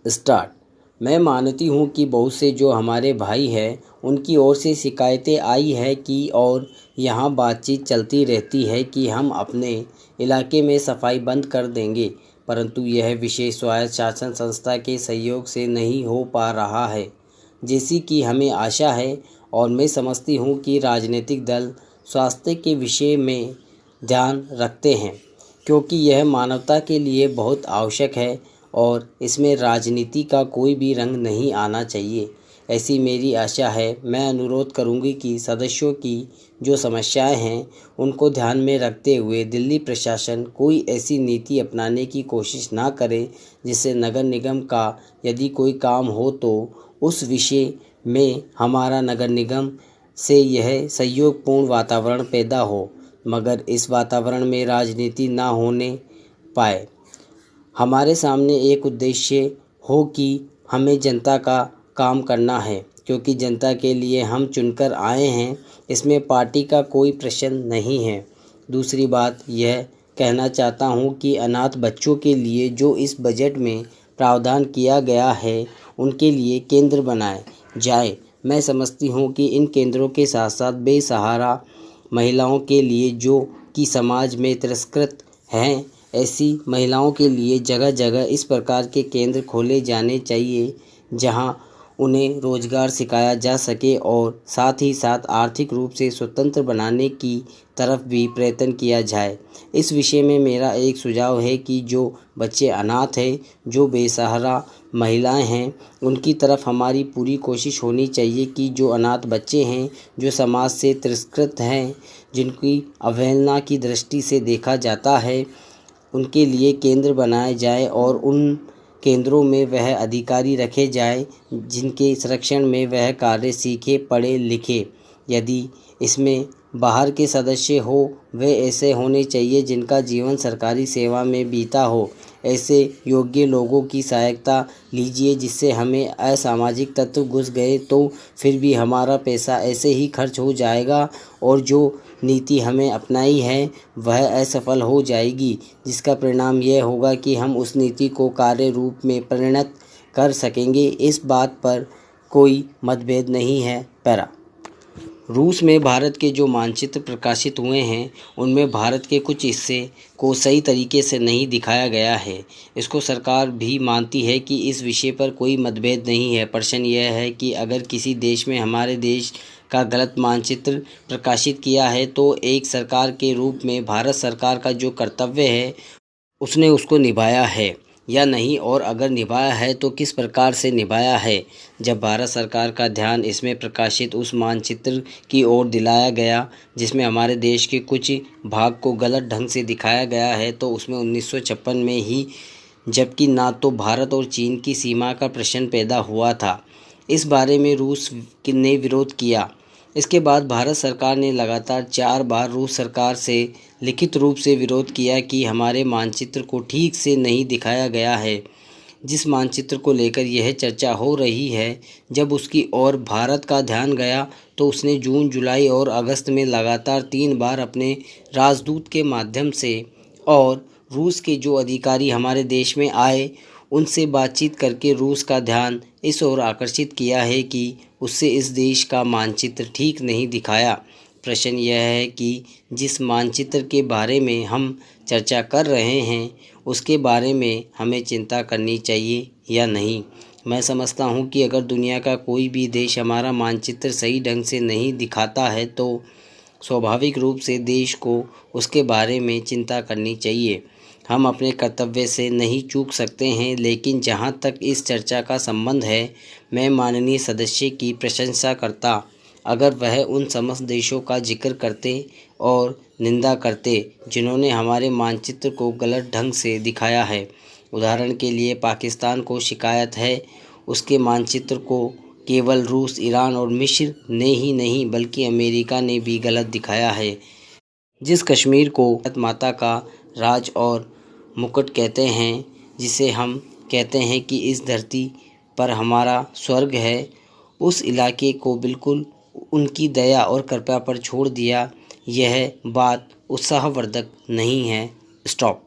Start. मैं मानती हूँ कि बहुत से जो हमारे भाई हैं उनकी ओर से शिकायतें आई है कि और यहाँ बातचीत चलती रहती है कि हम अपने इलाके में सफाई बंद कर देंगे, परंतु यह विषय स्वायत्त शासन संस्था के सहयोग से नहीं हो पा रहा है जैसी कि हमें आशा है। और मैं समझती हूँ कि राजनीतिक दल स्वास्थ्य के विषय में ध्यान रखते हैं क्योंकि यह मानवता के लिए बहुत आवश्यक है और इसमें राजनीति का कोई भी रंग नहीं आना चाहिए, ऐसी मेरी आशा है। मैं अनुरोध करूंगी कि सदस्यों की जो समस्याएं हैं उनको ध्यान में रखते हुए दिल्ली प्रशासन कोई ऐसी नीति अपनाने की कोशिश ना करे जिससे नगर निगम का यदि कोई काम हो तो उस विषय में हमारा नगर निगम से यह सहयोगपूर्ण वातावरण पैदा हो, मगर इस वातावरण में राजनीति ना होने पाए। हमारे सामने एक उद्देश्य हो कि हमें जनता का काम करना है क्योंकि जनता के लिए हम चुनकर आए हैं, इसमें पार्टी का कोई प्रश्न नहीं है। दूसरी बात यह कहना चाहता हूँ कि अनाथ बच्चों के लिए जो इस बजट में प्रावधान किया गया है उनके लिए केंद्र बनाए जाए। मैं समझती हूँ कि इन केंद्रों के साथ साथ बेसहारा महिलाओं के लिए जो कि समाज में तिरस्कृत हैं, ऐसी महिलाओं के लिए जगह जगह इस प्रकार के केंद्र खोले जाने चाहिए जहां उन्हें रोजगार सिखाया जा सके और साथ ही साथ आर्थिक रूप से स्वतंत्र बनाने की तरफ भी प्रयत्न किया जाए। इस विषय में मेरा एक सुझाव है कि जो बच्चे अनाथ हैं, जो बेसहारा महिलाएं हैं, उनकी तरफ हमारी पूरी कोशिश होनी चाहिए कि जो अनाथ बच्चे हैं, जो समाज से तिरस्कृत हैं, जिनकी अवहेलना की दृष्टि से देखा जाता है, उनके लिए केंद्र बनाए जाए और उन केंद्रों में वह अधिकारी रखे जाए जिनके संरक्षण में वह कार्य सीखे पढ़े लिखे। यदि इसमें बाहर के सदस्य हो वे ऐसे होने चाहिए जिनका जीवन सरकारी सेवा में बीता हो। ऐसे योग्य लोगों की सहायता लीजिए जिससे हमें असामाजिक तत्व घुस गए तो फिर भी हमारा पैसा ऐसे ही खर्च हो जाएगा और जो नीति हमें अपनाई है वह असफल हो जाएगी, जिसका परिणाम यह होगा कि हम उस नीति को कार्य रूप में परिणत कर सकेंगे। इस बात पर कोई मतभेद नहीं है। पैरा। रूस में भारत के जो मानचित्र प्रकाशित हुए हैं उनमें भारत के कुछ हिस्से को सही तरीके से नहीं दिखाया गया है। इसको सरकार भी मानती है कि इस विषय पर कोई मतभेद नहीं है। प्रश्न यह है कि अगर किसी देश में हमारे देश का गलत मानचित्र प्रकाशित किया है तो एक सरकार के रूप में भारत सरकार का जो कर्तव्य है उसने उसको निभाया है या नहीं, और अगर निभाया है तो किस प्रकार से निभाया है। जब भारत सरकार का ध्यान इसमें प्रकाशित उस मानचित्र की ओर दिलाया गया जिसमें हमारे देश के कुछ भाग को गलत ढंग से दिखाया गया है तो उसमें 1956 में ही, जबकि ना तो भारत और चीन की सीमा का प्रश्न पैदा हुआ था। इस बारे में रूस ने विरोध किया। इसके बाद भारत सरकार ने लगातार 4 बार रूस सरकार से लिखित रूप से विरोध किया कि हमारे मानचित्र को ठीक से नहीं दिखाया गया है। जिस मानचित्र को लेकर यह चर्चा हो रही है, जब उसकी ओर भारत का ध्यान गया तो उसने जून, जुलाई और अगस्त में लगातार 3 बार अपने राजदूत के माध्यम से और रूस के जो अधिकारी हमारे देश में आए उनसे बातचीत करके रूस का ध्यान इस ओर आकर्षित किया है कि उससे इस देश का मानचित्र ठीक नहीं दिखाया। प्रश्न यह है कि जिस मानचित्र के बारे में हम चर्चा कर रहे हैं उसके बारे में हमें चिंता करनी चाहिए या नहीं। मैं समझता हूँ कि अगर दुनिया का कोई भी देश हमारा मानचित्र सही ढंग से नहीं दिखाता है तो स्वाभाविक रूप से देश को उसके बारे में चिंता करनी चाहिए। हम अपने कर्तव्य से नहीं चूक सकते हैं, लेकिन जहाँ तक इस चर्चा का संबंध है, मैं माननीय सदस्य की प्रशंसा करता अगर वह उन समस्त देशों का जिक्र करते और निंदा करते जिन्होंने हमारे मानचित्र को गलत ढंग से दिखाया है। उदाहरण के लिए पाकिस्तान को शिकायत है उसके मानचित्र को केवल रूस, ईरान और मिस्र ने ही नहीं बल्कि अमेरिका ने भी गलत दिखाया है। जिस कश्मीर को भारत माता का राज और मुकुट कहते हैं, जिसे हम कहते हैं कि इस धरती पर हमारा स्वर्ग है, उस इलाके को बिल्कुल उनकी दया और कृपा पर छोड़ दिया। यह बात उत्साहवर्धक नहीं है। स्टॉप।